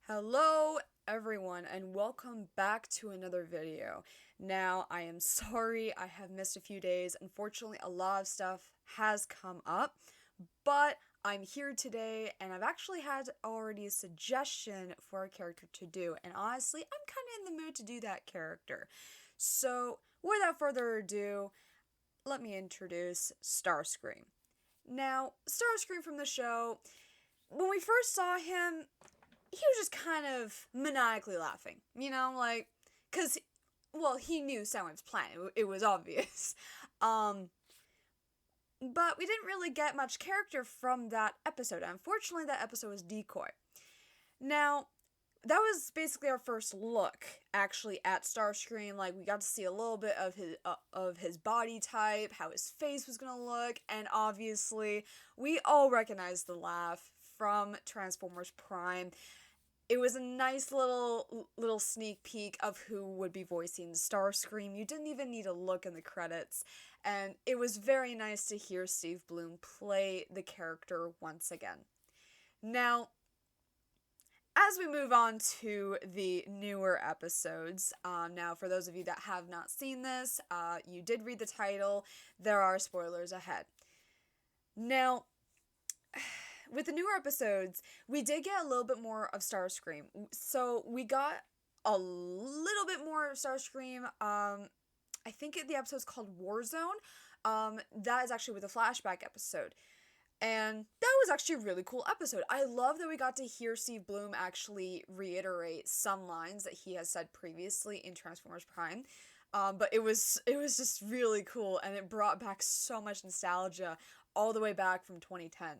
Hello everyone and welcome back to another video. Now I am sorry I have missed a few days. Unfortunately a lot of stuff has come up, but I'm here today and I've actually had already a suggestion for a character to do, and honestly I'm kind of in the mood to do that character. So without further ado, let me introduce Starscream. Now, Starscream from the show, when we first saw him, he was just kind of maniacally laughing, because, well, he knew Soundwave's plan. It was obvious. Um, but we didn't really get much character from that episode. Unfortunately, that episode was decoy. Now, that was basically our first look, actually, at Starscream. Like, we got to see a little bit of his body type, how his face was gonna look, and obviously, we all recognized the laugh from Transformers Prime. It was a nice little sneak peek of who would be voicing Starscream. You didn't even need to look in the credits, and it was very nice to hear Steve Blum play the character once again. Now, as we move on to the newer episodes, now for those of you that have not seen this, you did read the title, there are spoilers ahead. Now, with the newer episodes, we did get a little bit more of Starscream. So we got a little bit more of Starscream. I think the episode's called Warzone. That is actually with a flashback episode. And that was actually a really cool episode. I love that we got to hear Steve Blum actually reiterate some lines that he has said previously in Transformers Prime. But it was just really cool, and it brought back so much nostalgia all the way back from 2010.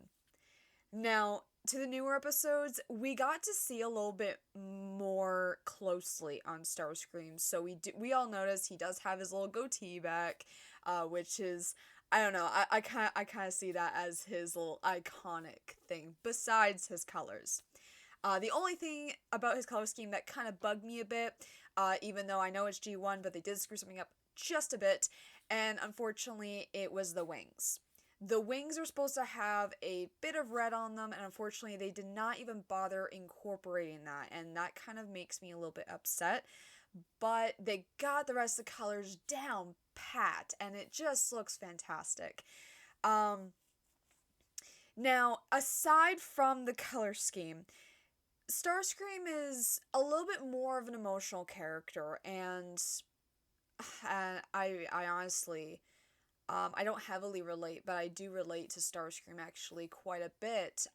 Now, to the newer episodes, we got to see a little bit more closely on Starscream. So we all noticed he does have his little goatee back, which is, I don't know, I kind of see that as his little iconic thing besides his colors. The only thing about his color scheme that kind of bugged me a bit, even though I know it's G1, but they did screw something up just a bit, and unfortunately it was the wings. The wings are supposed to have a bit of red on them, and unfortunately they did not even bother incorporating that, and that kind of makes me a little bit upset. But they got the rest of the colors down pat, and it just looks fantastic. Now, aside from the color scheme, Starscream is a little bit more of an emotional character, and I honestly, I don't heavily relate, but I do relate to Starscream actually quite a bit.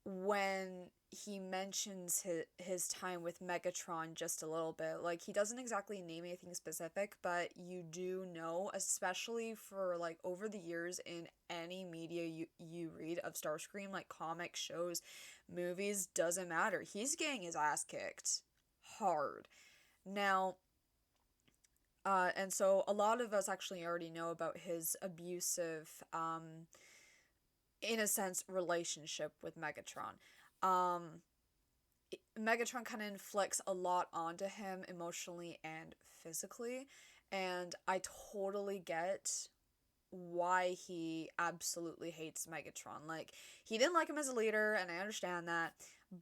When he mentions his time with Megatron just a little bit. Like, he doesn't exactly name anything specific, but you do know, especially for, like, over the years in any media you read of Starscream, like comic shows, movies, doesn't matter. He's getting his ass kicked hard. Now, and so a lot of us actually already know about his abusive, in a sense, relationship with Megatron. Um, Megatron kind of inflicts a lot onto him emotionally and physically, and I totally get why he absolutely hates Megatron. Like, he didn't like him as a leader, and I understand that,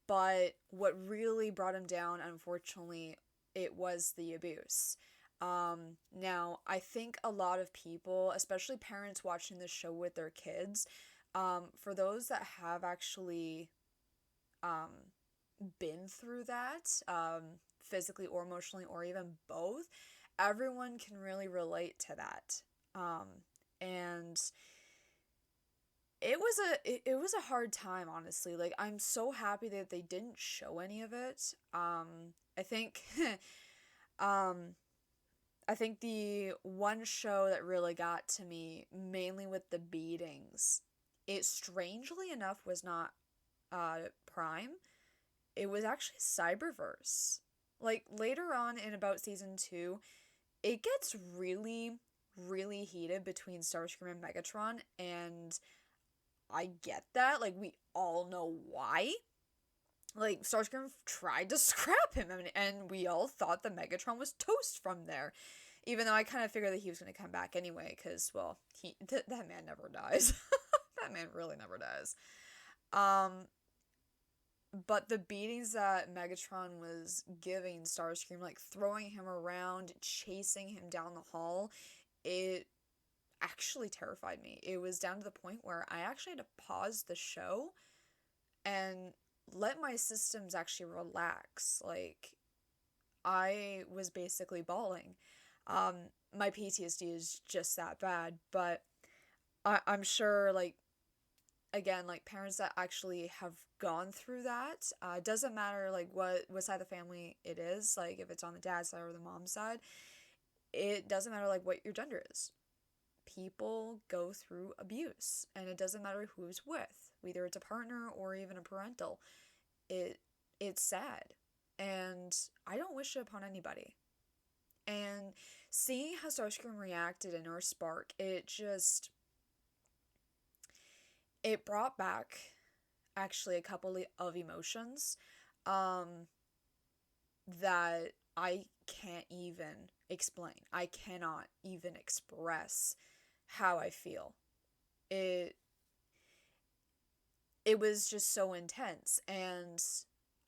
but what really brought him down, unfortunately, it was the abuse. Now, I think a lot of people, especially parents watching this show with their kids, for those that have actually, um, been through that, physically or emotionally or even both, everyone can really relate to that. And it was a hard time, honestly. Like, I'm so happy that they didn't show any of it. I think um I think the one show that really got to me, mainly with the beatings, it strangely enough was not Prime. It was actually Cyberverse. Like, later on in about season 2, it gets really, really heated between Starscream and Megatron, and I get that. Like, we all know why. Like, Starscream tried to scrap him, and we all thought that Megatron was toast from there. Even though I kind of figured that he was going to come back anyway, because, well, that man never dies. That man really never dies. Um, But the beatings that Megatron was giving Starscream, like throwing him around, chasing him down the hall, it actually terrified me. It was down to the point where I actually had to pause the show and let my systems actually relax. Like, I was basically bawling. Um, my PTSD is just that bad, but I'm sure, like, again, like parents that actually have gone through that, it doesn't matter like what side of the family it is, like if it's on the dad's side or the mom's side, it doesn't matter like what your gender is. People go through abuse, and it doesn't matter who's with, whether it's a partner or even a parental. It it's sad, and I don't wish it upon anybody. And seeing how Starscream reacted in Earthspark, it brought back actually a couple of emotions um, that I can't even explain. I cannot even express how I feel. It it was just so intense, and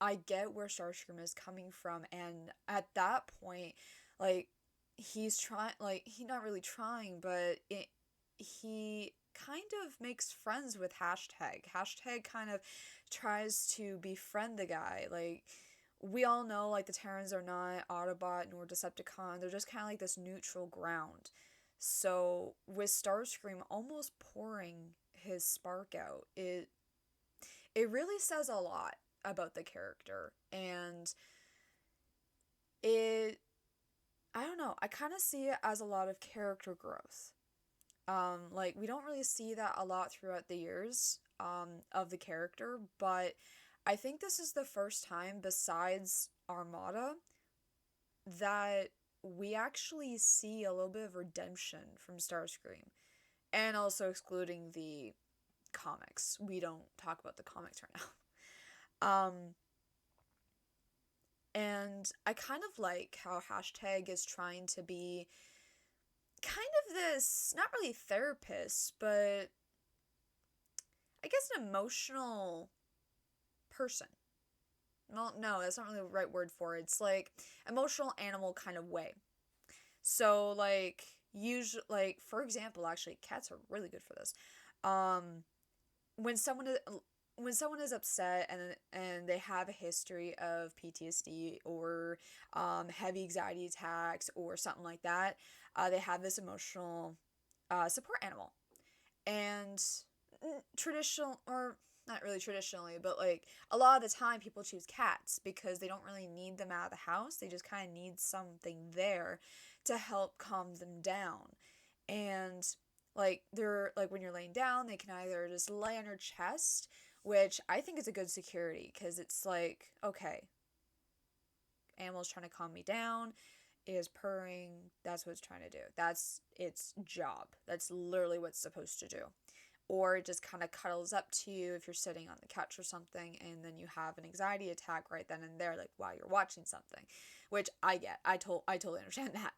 I get where Starscream is coming from, and at that point, like he's trying, like he's not really trying, but he kind of makes friends with hashtag. Hashtag kind of tries to befriend the guy. Like, we all know, like, the Terrans are not Autobot nor Decepticon. They're just kind of like this neutral ground. So, with Starscream almost pouring his spark out, it really says a lot about the character. And it, I don't know, I kind of see it as a lot of character growth. Like, we don't really see that a lot throughout the years of the character, but I think this is the first time, besides Armada, that we actually see a little bit of redemption from Starscream. And also excluding the comics. We don't talk about the comics right now. And I kind of like how hashtag is trying to be kind of this, not really therapist, but I guess an emotional person. Well, no, that's not really the right word for it. It's like emotional animal kind of way. So like usually, like for example, actually cats are really good for this. Um when someone is upset and they have a history of PTSD or heavy anxiety attacks or something like that, they have this emotional support animal. And traditional, or not really traditionally, but like a lot of the time people choose cats because they don't really need them out of the house. They just kind of need something there to help calm them down. And like they're like when you're laying down, they can either just lay on your chest, which I think is a good security because it's like, okay, animal's trying to calm me down, is purring, that's what it's trying to do. That's its job. That's literally what it's supposed to do. Or it just kind of cuddles up to you if you're sitting on the couch or something, and then you have an anxiety attack right then and there, like while you're watching something, which I get. I totally understand that.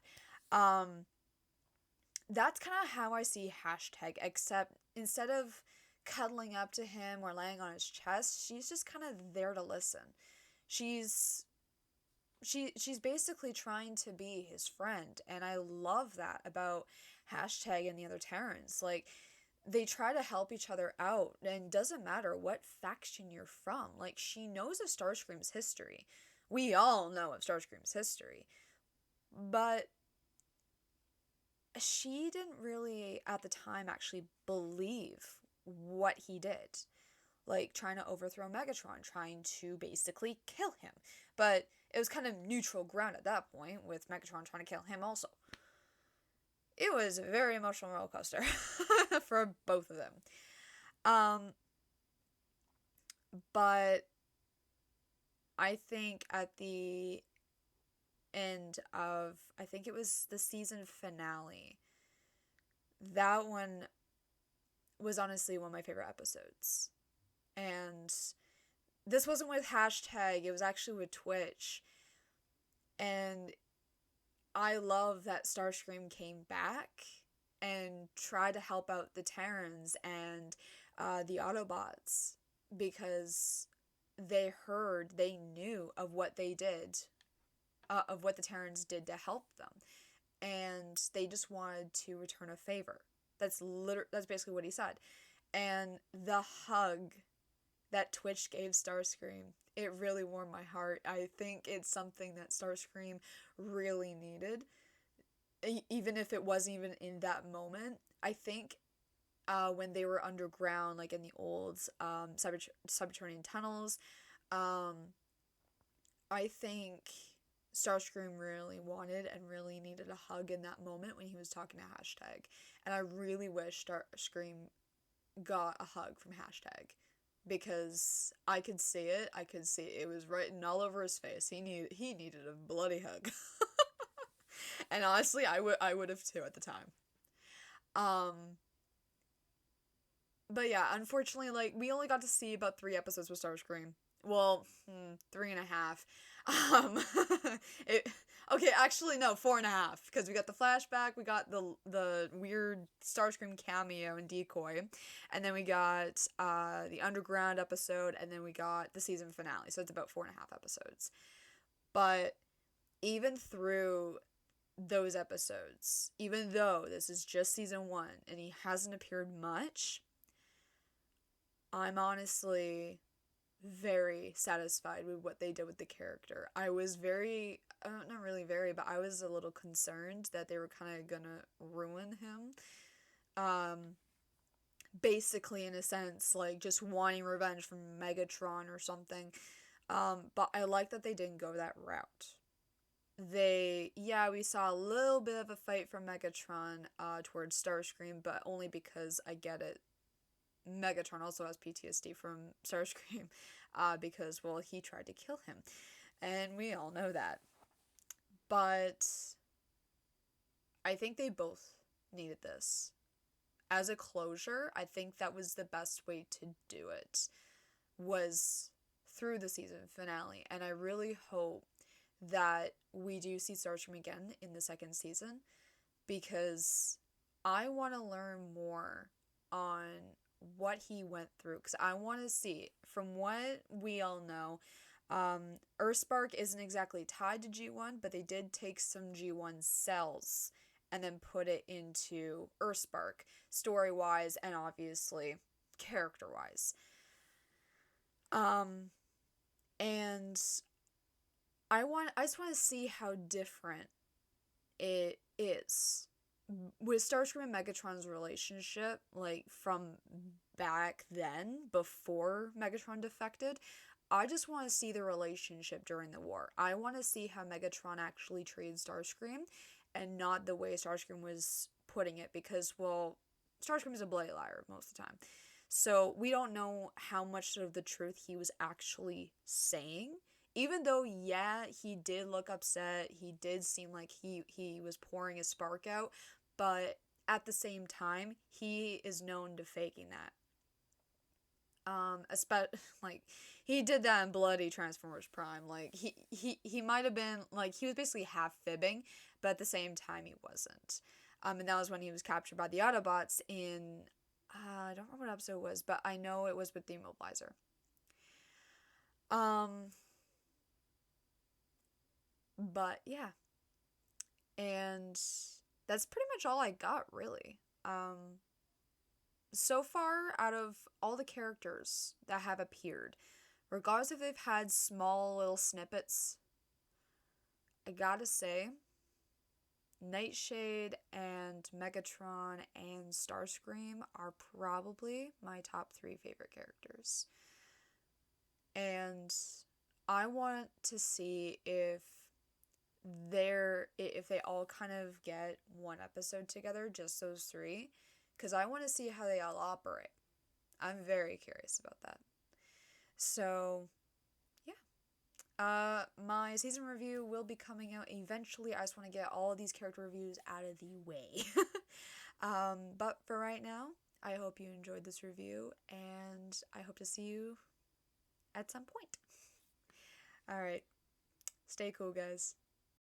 That's kind of how I see hashtag, except instead of cuddling up to him or laying on his chest, she's just kind of there to listen. She's she's basically trying to be his friend, and I love that about hashtag and the other Terrans. Like, they try to help each other out, and doesn't matter what faction you're from. Like, she knows of Starscream's history. We all know of Starscream's history. But she didn't really, at the time, actually believe what he did. Like, trying to overthrow Megatron, trying to basically kill him. But it was kind of neutral ground at that point, with Megatron trying to kill him also. It was a very emotional roller coaster for both of them. Um, but I think at the end of, I think it was the season finale, that one was honestly one of my favorite episodes. And this wasn't with hashtag, it was actually with Twitch. And I love that Starscream came back and tried to help out the Terrans and the Autobots, because they knew of what they did, of what the Terrans did to help them, and they just wanted to return a favor. That's basically what he said. And the hug that Twitch gave Starscream, it really warmed my heart. I think it's something that Starscream really needed, even if it wasn't even in that moment. I think when they were underground, like in the old subterranean tunnels, um, I think Starscream really wanted and really needed a hug in that moment when he was talking to Hashtag. And I really wish Starscream got a hug from Hashtag, because I could see it. I could see it was written all over his face. He needed a bloody hug. And honestly, I would have too at the time. But yeah, unfortunately, like, we only got to see about 3 episodes with Starscream. Well, 3.5. Um, it, okay, actually, no, 4.5, because we got the flashback, we got the weird Starscream cameo and decoy, and then we got the underground episode, and then we got the season finale, so it's about 4.5 episodes. But even through those episodes, even though this is just season 1, and he hasn't appeared much, I'm honestly very satisfied with what they did with the character. I was very, not really very, but I was a little concerned that they were kind of gonna ruin him. Basically, in a sense, like, just wanting revenge from Megatron or something. But I like that they didn't go that route. We saw a little bit of a fight from Megatron towards Starscream, but only because I get it. Megatron also has PTSD from Starscream, because, well, he tried to kill him, and we all know that. But I think they both needed this. As a closure, I think that was the best way to do it, was through the season finale, and I really hope that we do see Starscream again in the second season, because I want to learn more on what he went through, because I want to see, from what we all know, Earthspark isn't exactly tied to G1, but they did take some G1 cells and then put it into Earthspark, story-wise and obviously character-wise. And I just want to see how different it is with Starscream and Megatron's relationship, like, from back then, before Megatron defected. I just want to see the relationship during the war. I want to see how Megatron actually treated Starscream, and not the way Starscream was putting it, because, well, Starscream is a bloody liar most of the time. So we don't know how much of the truth he was actually saying. Even though, yeah, he did look upset, he did seem like he was pouring his spark out, but at the same time, he is known to faking that. Like, he did that in Bloody Transformers Prime. Like, he might have been, like, he was basically half fibbing, but at the same time, he wasn't. And that was when he was captured by the Autobots in, I don't remember what episode it was, but I know it was with the Immobilizer. But yeah, and that's pretty much all I got, really. So far, out of all the characters that have appeared, regardless if they've had small little snippets, I gotta say, Nightshade and Megatron and Starscream are probably my top 3 favorite characters. And I want to see if they all kind of get one episode together, just those 3, because I want to see how they all operate. I'm very curious about that. So, yeah. My season review will be coming out eventually. I just want to get all of these character reviews out of the way. But for right now, I hope you enjoyed this review, and I hope to see you at some point. Alright. Stay cool, guys.